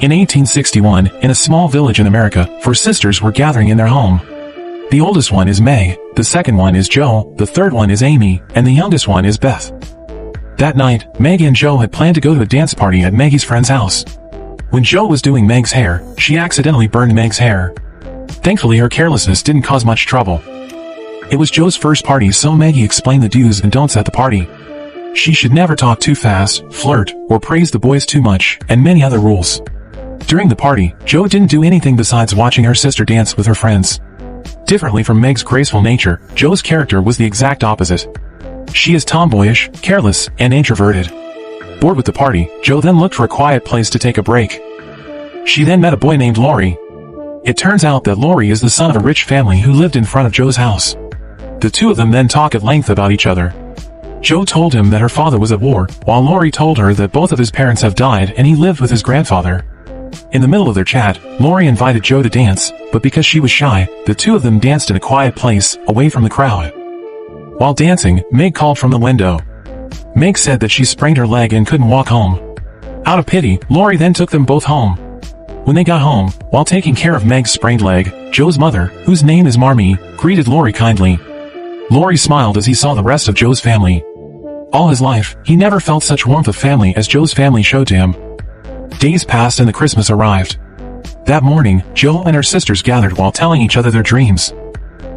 In 1861, in a small village in America, four sisters were gathering in their home. The oldest one is Meg, the second one is Jo, the third one is Amy, and the youngest one is Beth. That night, Meg and Jo had planned to go to a dance party at Maggie's friend's house. When Jo was doing Meg's hair, she accidentally burned Meg's hair. Thankfully, her carelessness didn't cause much trouble. It was Jo's first party, so Maggie explained the do's and don'ts at the party. She should never talk too fast, flirt, or praise the boys too much, and many other rules. During the party, Jo didn't do anything besides watching her sister dance with her friends. Differently from Meg's graceful nature, Jo's character was the exact opposite. She is tomboyish, careless, and introverted. Bored with the party, Jo then looked for a quiet place to take a break. She then met a boy named Laurie. It turns out that Laurie is the son of a rich family who lived in front of Jo's house. The two of them then talk at length about each other. Jo told him that her father was at war, while Laurie told her that both of his parents have died and he lived with his grandfather. In the middle of their chat, Laurie invited Jo to dance, but because she was shy, the two of them danced in a quiet place, away from the crowd. While dancing, Meg called from the window. Meg said that she sprained her leg and couldn't walk home. Out of pity, Laurie then took them both home. When they got home, while taking care of Meg's sprained leg, Jo's mother, whose name is Marmee, greeted Laurie kindly. Laurie smiled as he saw the rest of Jo's family. All his life, he never felt such warmth of family as Jo's family showed to him. Days passed and the Christmas arrived. That morning, Jo and her sisters gathered while telling each other their dreams.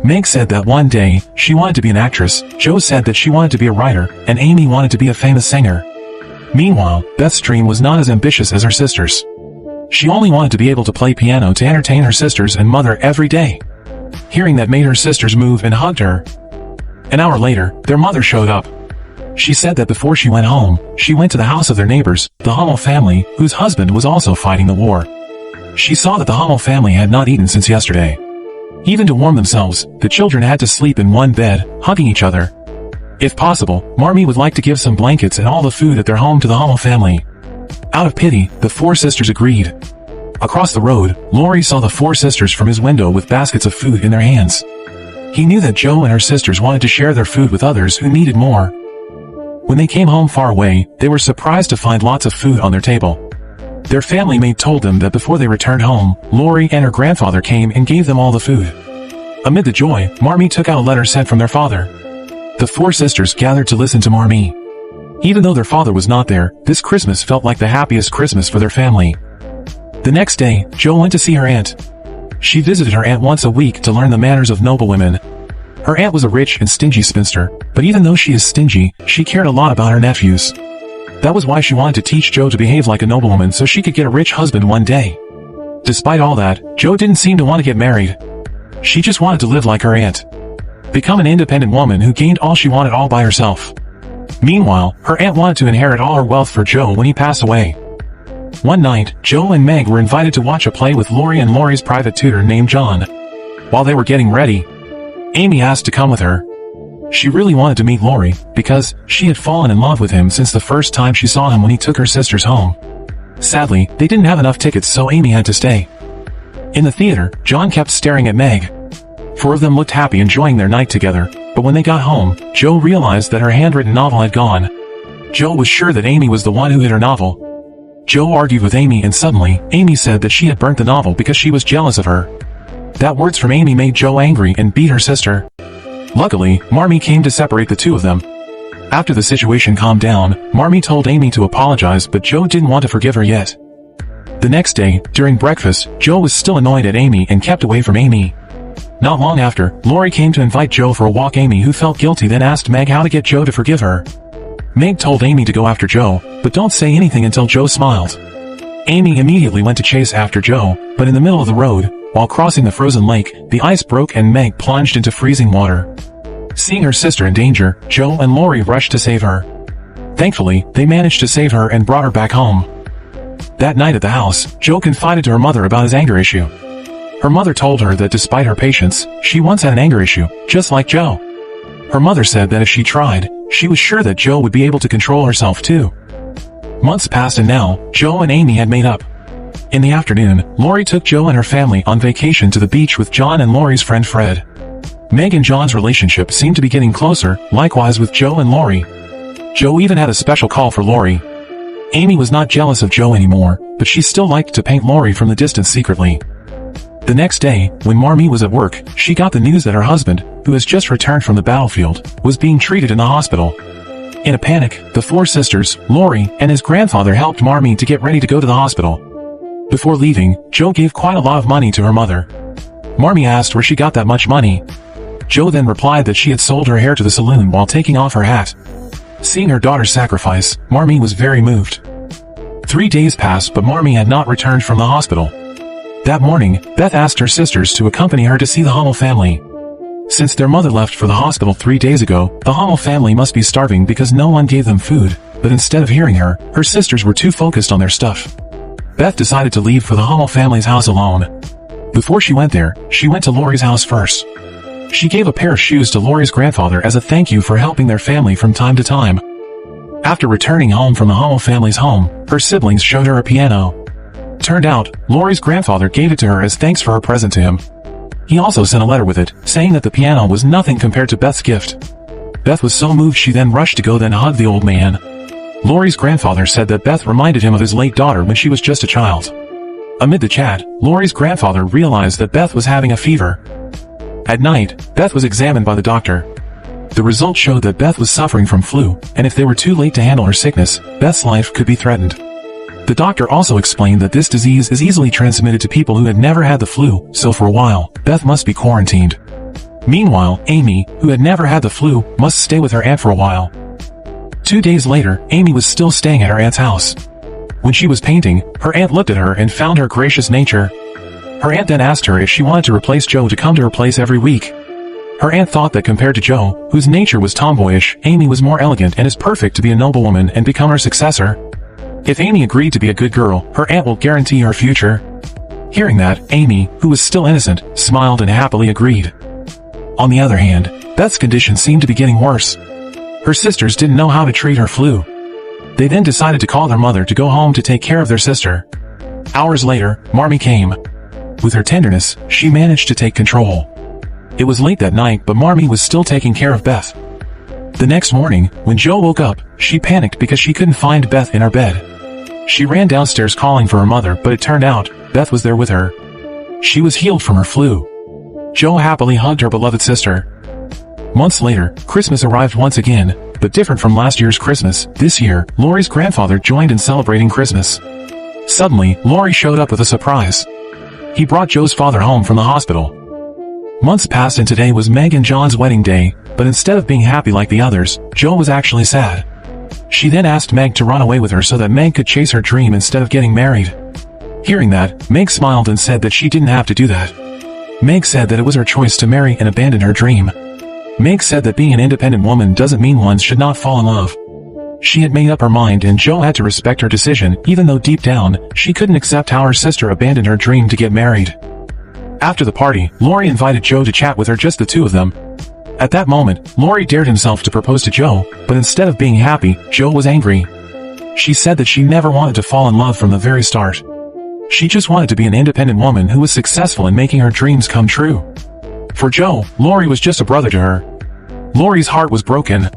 Meg said that one day, she wanted to be an actress, Jo said that she wanted to be a writer, and Amy wanted to be a famous singer. Meanwhile, Beth's dream was not as ambitious as her sister's. She only wanted to be able to play piano to entertain her sisters and mother every day. Hearing that made her sisters move and hugged her. An hour later, their mother showed up. She said that before she went home, she went to the house of their neighbors, the Hummel family, whose husband was also fighting the war. She saw that the Hummel family had not eaten since yesterday. Even to warm themselves, the children had to sleep in one bed, hugging each other. If possible, Marmee would like to give some blankets and all the food at their home to the Hummel family. Out of pity, the four sisters agreed. Across the road, Laurie saw the four sisters from his window with baskets of food in their hands. He knew that Jo and her sisters wanted to share their food with others who needed more. When they came home far away, they were surprised to find lots of food on their table. Their family maid told them that before they returned home, Laurie and her grandfather came and gave them all the food. Amid the joy, Marmee took out a letter sent from their father. The four sisters gathered to listen to Marmee. Even though their father was not there, this Christmas felt like the happiest Christmas for their family. The next day, Jo went to see her aunt. She visited her aunt once a week to learn the manners of noblewomen. Her aunt was a rich and stingy spinster, but even though she is stingy, she cared a lot about her nephews. That was why she wanted to teach Jo to behave like a noblewoman so she could get a rich husband one day. Despite all that, Jo didn't seem to want to get married. She just wanted to live like her aunt. Become an independent woman who gained all she wanted all by herself. Meanwhile, her aunt wanted to inherit all her wealth for Jo when he passed away. One night, Jo and Meg were invited to watch a play with Laurie and Laurie's private tutor named John. While they were getting ready, Amy asked to come with her. She really wanted to meet Laurie, because she had fallen in love with him since the first time she saw him when he took her sisters home. Sadly, they didn't have enough tickets, so Amy had to stay. In the theater, John kept staring at Meg. Four of them looked happy enjoying their night together, but when they got home, Jo realized that her handwritten novel had gone. Jo was sure that Amy was the one who hid her novel. Jo argued with Amy and suddenly, Amy said that she had burnt the novel because she was jealous of her. That words from Amy made Jo angry and beat her sister. Luckily, Marmee came to separate the two of them. After the situation calmed down, Marmee told Amy to apologize, but Jo didn't want to forgive her yet. The next day, during breakfast, Jo was still annoyed at Amy and kept away from Amy. Not long after, Laurie came to invite Jo for a walk. Amy, who felt guilty, then asked Meg how to get Jo to forgive her. Meg told Amy to go after Jo, but don't say anything until Jo smiled. Amy immediately went to chase after Jo, but in the middle of the road, while crossing the frozen lake, the ice broke and Meg plunged into freezing water. Seeing her sister in danger, Jo and Laurie rushed to save her. Thankfully, they managed to save her and brought her back home. That night at the house, Jo confided to her mother about his anger issue. Her mother told her that despite her patience, she once had an anger issue, just like Jo. Her mother said that if she tried, she was sure that Jo would be able to control herself too. Months passed and now, Jo and Amy had made up. In the afternoon, Laurie took Jo and her family on vacation to the beach with John and Laurie's friend Fred. Meg and John's relationship seemed to be getting closer, likewise with Jo and Laurie. Jo even had a special call for Laurie. Amy was not jealous of Joe anymore, but she still liked to paint Laurie from the distance secretly. The next day, when Marmee was at work, she got the news that her husband, who has just returned from the battlefield, was being treated in the hospital. In a panic, the four sisters, Laurie, and his grandfather helped Marmee to get ready to go to the hospital. Before leaving, Joe gave quite a lot of money to her mother. Marmee asked where she got that much money. Joe then replied that she had sold her hair to the saloon while taking off her hat. Seeing her daughter's sacrifice, Marmee was very moved. 3 days passed, but Marmee had not returned from the hospital. That morning, Beth asked her sisters to accompany her to see the Hummel family. Since their mother left for the hospital 3 days ago, the Hummel family must be starving because no one gave them food, but instead of hearing her, her sisters were too focused on their stuff. Beth decided to leave for the Hummel family's house alone. Before she went there, she went to Laurie's house first. She gave a pair of shoes to Laurie's grandfather as a thank you for helping their family from time to time. After returning home from the Hummel family's home, her siblings showed her a piano. Turned out, Laurie's grandfather gave it to her as thanks for her present to him. He also sent a letter with it, saying that the piano was nothing compared to Beth's gift. Beth was so moved she then rushed to go then hug the old man. Laurie's grandfather said that Beth reminded him of his late daughter when she was just a child. Amid the chat, Laurie's grandfather realized that Beth was having a fever. At night, Beth was examined by the doctor. The results showed that Beth was suffering from flu, and if they were too late to handle her sickness, Beth's life could be threatened. The doctor also explained that this disease is easily transmitted to people who had never had the flu, so for a while, Beth must be quarantined. Meanwhile, Amy, who had never had the flu, must stay with her aunt for a while. 2 days later, Amy was still staying at her aunt's house. When she was painting, her aunt looked at her and found her gracious nature. Her aunt then asked her if she wanted to replace Joe to come to her place every week. Her aunt thought that compared to Joe, whose nature was tomboyish, Amy was more elegant and is perfect to be a noblewoman and become her successor. If Amy agreed to be a good girl, her aunt will guarantee her future. Hearing that, Amy, who was still innocent, smiled and happily agreed. On the other hand, Beth's condition seemed to be getting worse. Her sisters didn't know how to treat her flu. They then decided to call their mother to go home to take care of their sister. Hours later, Marmee came. With her tenderness, she managed to take control. It was late that night, but Marmee was still taking care of Beth. The next morning, when Joe woke up, she panicked because she couldn't find Beth in her bed. She ran downstairs calling for her mother, but it turned out, Beth was there with her. She was healed from her flu. Joe happily hugged her beloved sister. Months later, Christmas arrived once again, but different from last year's Christmas. This year, Laurie's grandfather joined in celebrating Christmas. Suddenly, Laurie showed up with a surprise. He brought Joe's father home from the hospital. Months passed and today was Meg and John's wedding day, but instead of being happy like the others, Joe was actually sad. She then asked Meg to run away with her so that Meg could chase her dream instead of getting married. Hearing that, Meg smiled and said that she didn't have to do that. Meg said that it was her choice to marry and abandon her dream. Meg said that being an independent woman doesn't mean one should not fall in love. She had made up her mind and Joe had to respect her decision, even though deep down, she couldn't accept how her sister abandoned her dream to get married. After the party, Laurie invited Joe to chat with her, just the two of them. At that moment, Laurie dared himself to propose to Joe, but instead of being happy, Joe was angry. She said that she never wanted to fall in love from the very start. She just wanted to be an independent woman who was successful in making her dreams come true. For Joe, Laurie was just a brother to her. Laurie's heart was broken.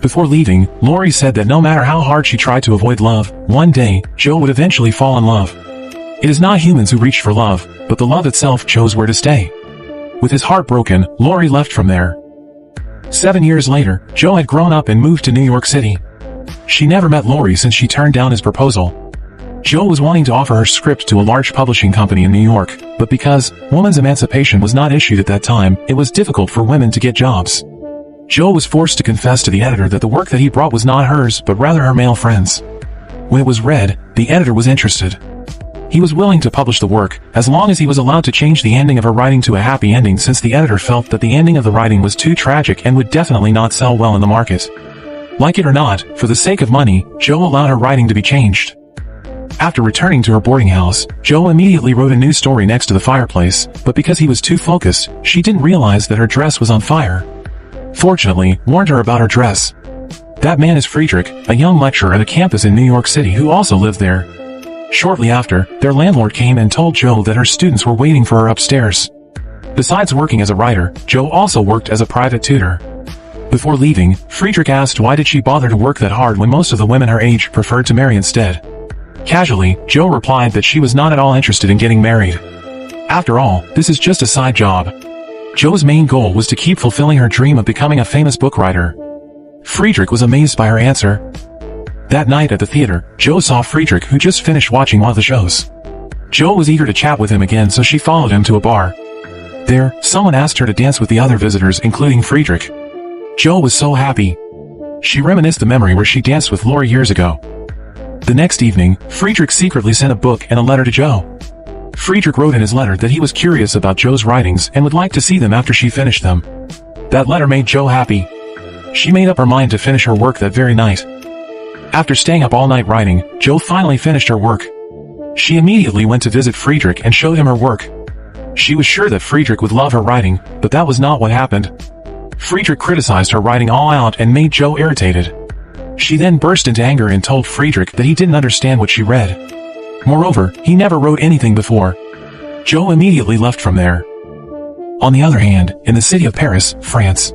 Before leaving, Laurie said that no matter how hard she tried to avoid love, one day, Joe would eventually fall in love. It is not humans who reach for love, but the love itself chose where to stay. With his heart broken, Laurie left from there. 7 years later, Joe had grown up and moved to New York City. She never met Laurie since she turned down his proposal. Joe was wanting to offer her script to a large publishing company in New York, but because women's emancipation was not issued at that time, it was difficult for women to get jobs. Joe was forced to confess to the editor that the work that he brought was not hers, but rather her male friends. When it was read, the editor was interested. He was willing to publish the work, as long as he was allowed to change the ending of her writing to a happy ending, since the editor felt that the ending of the writing was too tragic and would definitely not sell well in the market. Like it or not, for the sake of money, Joe allowed her writing to be changed. After returning to her boarding house, Joe immediately wrote a new story next to the fireplace, but because he was too focused, she didn't realize that her dress was on fire. Fortunately, warned her about her dress. That man is Friedrich, a young lecturer at a campus in New York City who also lived there. Shortly after, their landlord came and told Joe that her students were waiting for her upstairs. Besides working as a writer, Joe also worked as a private tutor. Before leaving, Friedrich asked why did she bother to work that hard when most of the women her age preferred to marry instead. Casually, Jo replied that she was not at all interested in getting married. After all, this is just a side job. Jo's main goal was to keep fulfilling her dream of becoming a famous book writer. Friedrich was amazed by her answer. That night at the theater, Jo saw Friedrich, who just finished watching one of the shows. Jo was eager to chat with him again, so she followed him to a bar. There, someone asked her to dance with the other visitors, including Friedrich. Jo was so happy. She reminisced the memory where she danced with Laurie years ago. The next evening, Friedrich secretly sent a book and a letter to Jo. Friedrich wrote in his letter that he was curious about Jo's writings and would like to see them after she finished them. That letter made Jo happy. She made up her mind to finish her work that very night. After staying up all night writing, Jo finally finished her work. She immediately went to visit Friedrich and showed him her work. She was sure that Friedrich would love her writing, but that was not what happened. Friedrich criticized her writing all out and made Jo irritated. She then burst into anger and told Friedrich that he didn't understand what she read. Moreover, he never wrote anything before. Jo immediately left from there. On the other hand, in the city of Paris, France,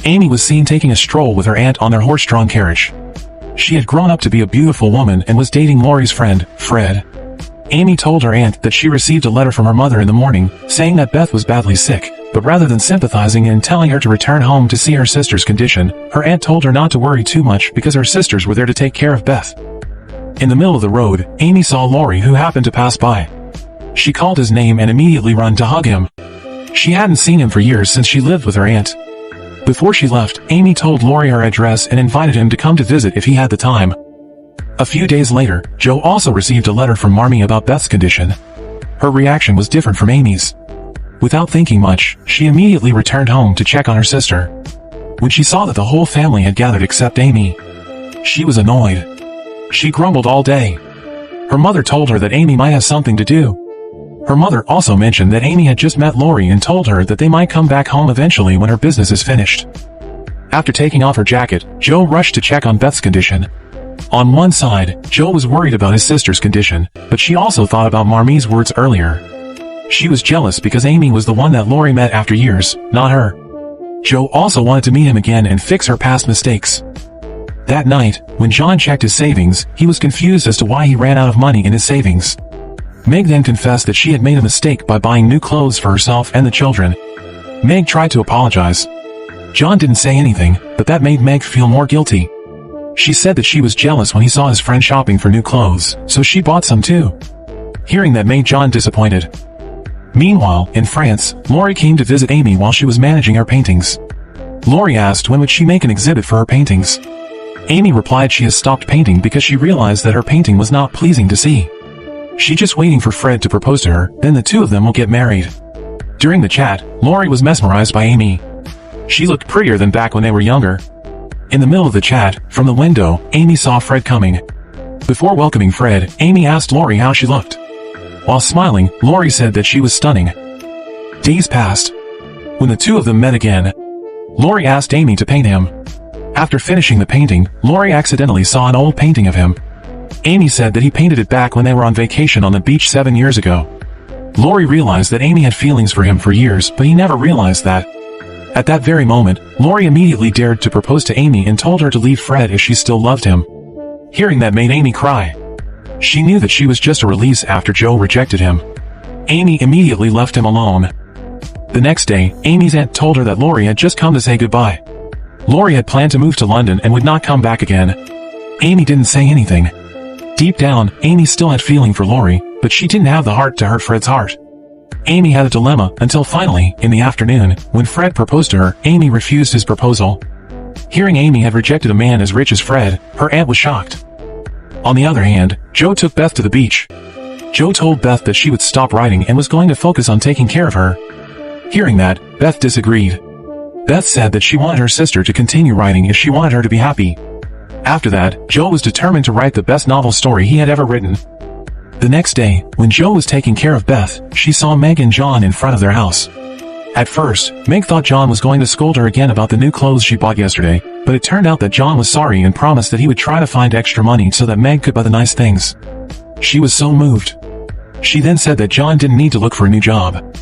Amy was seen taking a stroll with her aunt on their horse-drawn carriage. She had grown up to be a beautiful woman and was dating Laurie's friend, Fred. Amy told her aunt that she received a letter from her mother in the morning, saying that Beth was badly sick, but rather than sympathizing and telling her to return home to see her sister's condition, her aunt told her not to worry too much because her sisters were there to take care of Beth. In the middle of the road, Amy saw Laurie, who happened to pass by. She called his name and immediately ran to hug him. She hadn't seen him for years since she lived with her aunt. Before she left, Amy told Laurie her address and invited him to come to visit if he had the time. A few days later, Jo also received a letter from Marmee about Beth's condition. Her reaction was different from Amy's. Without thinking much, she immediately returned home to check on her sister. When she saw that the whole family had gathered except Amy, she was annoyed. She grumbled all day. Her mother told her that Amy might have something to do. Her mother also mentioned that Amy had just met Laurie and told her that they might come back home eventually when her business is finished. After taking off her jacket, Jo rushed to check on Beth's condition. On one side, Jo was worried about his sister's condition, but she also thought about Marmee's words earlier. She was jealous because Amy was the one that Laurie met after years, not her. Jo also wanted to meet him again and fix her past mistakes. That night, when John checked his savings, he was confused as to why he ran out of money in his savings. Meg then confessed that she had made a mistake by buying new clothes for herself and the children. Meg tried to apologize. John didn't say anything, but that made Meg feel more guilty. She said that she was jealous when he saw his friend shopping for new clothes, so she bought some too. Hearing that made John disappointed. Meanwhile, in France, Laurie came to visit Amy while she was managing her paintings. Laurie asked when would she make an exhibit for her paintings. Amy replied she has stopped painting because she realized that her painting was not pleasing to see. She's just waiting for Fred to propose to her, then the two of them will get married. During the chat, Laurie was mesmerized by Amy. She looked prettier than back when they were younger. In the middle of the chat, from the window, Amy saw Fred coming. Before welcoming Fred, Amy asked Laurie how she looked. While smiling, Laurie said that she was stunning. Days passed. When the two of them met again, Laurie asked Amy to paint him. After finishing the painting, Laurie accidentally saw an old painting of him. Amy said that he painted it back when they were on vacation on the beach 7 years ago. Laurie realized that Amy had feelings for him for years, but he never realized that. At that very moment, Laurie immediately dared to propose to Amy and told her to leave Fred if she still loved him. Hearing that made Amy cry. She knew that she was just a release after Jo rejected him. Amy immediately left him alone. The next day, Amy's aunt told her that Laurie had just come to say goodbye. Laurie had planned to move to London and would not come back again. Amy didn't say anything. Deep down, Amy still had feeling for Laurie, but she didn't have the heart to hurt Fred's heart. Amy had a dilemma until finally, in the afternoon, when Fred proposed to her, Amy refused his proposal. Hearing Amy had rejected a man as rich as Fred, her aunt was shocked. On the other hand, Jo took Beth to the beach. Jo told Beth that she would stop writing and was going to focus on taking care of her. Hearing that, Beth disagreed. Beth said that she wanted her sister to continue writing if she wanted her to be happy. After that, Jo was determined to write the best novel story he had ever written. The next day, when Jo was taking care of Beth, she saw Meg and John in front of their house. At first, Meg thought John was going to scold her again about the new clothes she bought yesterday, but it turned out that John was sorry and promised that he would try to find extra money so that Meg could buy the nice things. She was so moved. She then said that John didn't need to look for a new job.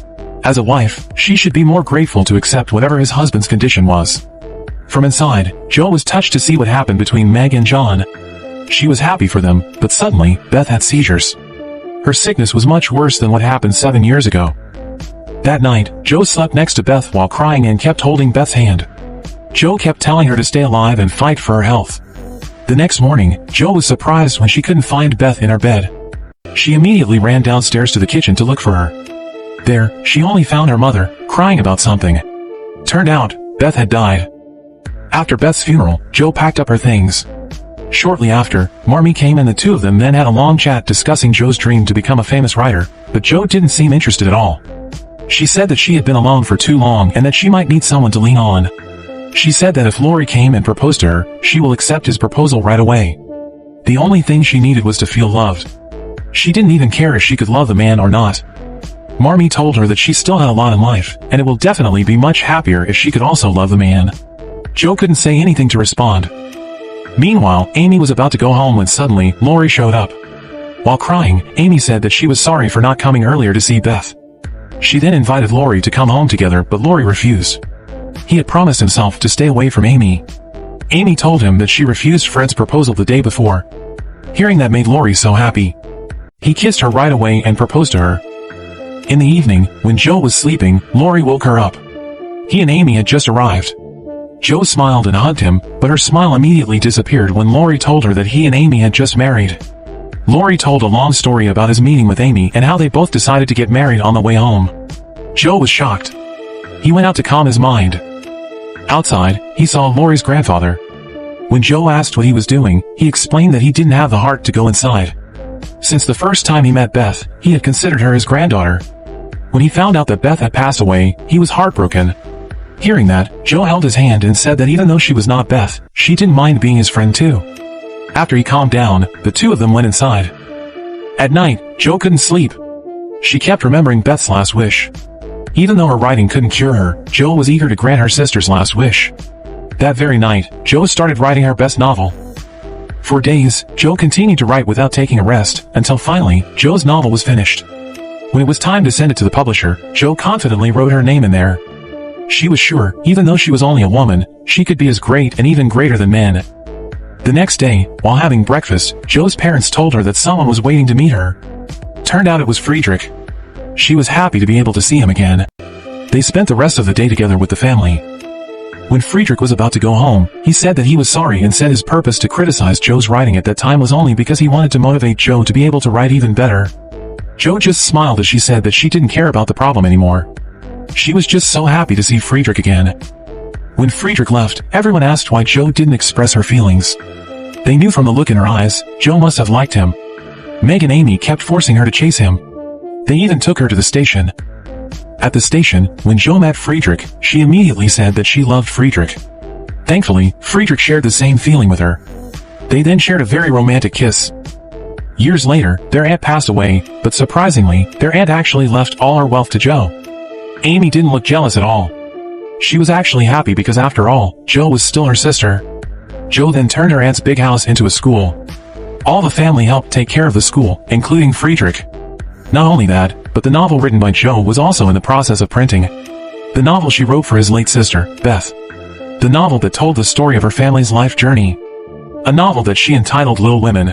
As a wife, she should be more grateful to accept whatever his husband's condition was. From inside, Jo was touched to see what happened between Meg and John. She was happy for them, but suddenly, Beth had seizures. Her sickness was much worse than what happened 7 years ago. That night, Jo slept next to Beth while crying and kept holding Beth's hand. Jo kept telling her to stay alive and fight for her health. The next morning, Jo was surprised when she couldn't find Beth in her bed. She immediately ran downstairs to the kitchen to look for her. There, she only found her mother, crying about something. Turned out, Beth had died. After Beth's funeral, Jo packed up her things. Shortly after, Marmee came and the two of them then had a long chat discussing Jo's dream to become a famous writer, but Jo didn't seem interested at all. She said that she had been alone for too long and that she might need someone to lean on. She said that if Laurie came and proposed to her, she will accept his proposal right away. The only thing she needed was to feel loved. She didn't even care if she could love the man or not. Marmee told her that she still had a lot in life, and it will definitely be much happier if she could also love the man. Jo couldn't say anything to respond. Meanwhile, Amy was about to go home when suddenly, Laurie showed up. While crying, Amy said that she was sorry for not coming earlier to see Beth. She then invited Laurie to come home together, but Laurie refused. He had promised himself to stay away from Amy. Amy told him that she refused Fred's proposal the day before. Hearing that made Laurie so happy. He kissed her right away and proposed to her. In the evening, when Jo was sleeping, Laurie woke her up. He and Amy had just arrived. Jo smiled and hugged him, but her smile immediately disappeared when Laurie told her that he and Amy had just married. Laurie told a long story about his meeting with Amy and how they both decided to get married on the way home. Jo was shocked. He went out to calm his mind. Outside, he saw Laurie's grandfather. When Jo asked what he was doing, he explained that he didn't have the heart to go inside. Since the first time he met Beth, he had considered her his granddaughter. When he found out that Beth had passed away, he was heartbroken. Hearing that, Jo held his hand and said that even though she was not Beth, she didn't mind being his friend too. After he calmed down, the two of them went inside. At night, Jo couldn't sleep. She kept remembering Beth's last wish. Even though her writing couldn't cure her, Jo was eager to grant her sister's last wish. That very night, Jo started writing her best novel. For days, Jo continued to write without taking a rest, until finally, Jo's novel was finished. When it was time to send it to the publisher, Jo confidently wrote her name in there. She was sure, even though she was only a woman, she could be as great and even greater than men. The next day, while having breakfast, Jo's parents told her that someone was waiting to meet her. Turned out it was Friedrich. She was happy to be able to see him again. They spent the rest of the day together with the family. When Friedrich was about to go home, he said that he was sorry and said his purpose to criticize Jo's writing at that time was only because he wanted to motivate Jo to be able to write even better. Jo just smiled as she said that she didn't care about the problem anymore. She was just so happy to see Friedrich again. When Friedrich left, everyone asked why Jo didn't express her feelings. They knew from the look in her eyes, Jo must have liked him. Meg and Amy kept forcing her to chase him. They even took her to the station. At the station, when Jo met Friedrich, she immediately said that she loved Friedrich. Thankfully, Friedrich shared the same feeling with her. They then shared a very romantic kiss. Years later, their aunt passed away, but surprisingly, their aunt actually left all her wealth to Jo. Amy didn't look jealous at all. She was actually happy because after all, Jo was still her sister. Jo then turned her aunt's big house into a school. All the family helped take care of the school, including Friedrich. Not only that, but the novel written by Jo was also in the process of printing. The novel she wrote for his late sister, Beth. The novel that told the story of her family's life journey. A novel that she entitled Little Women.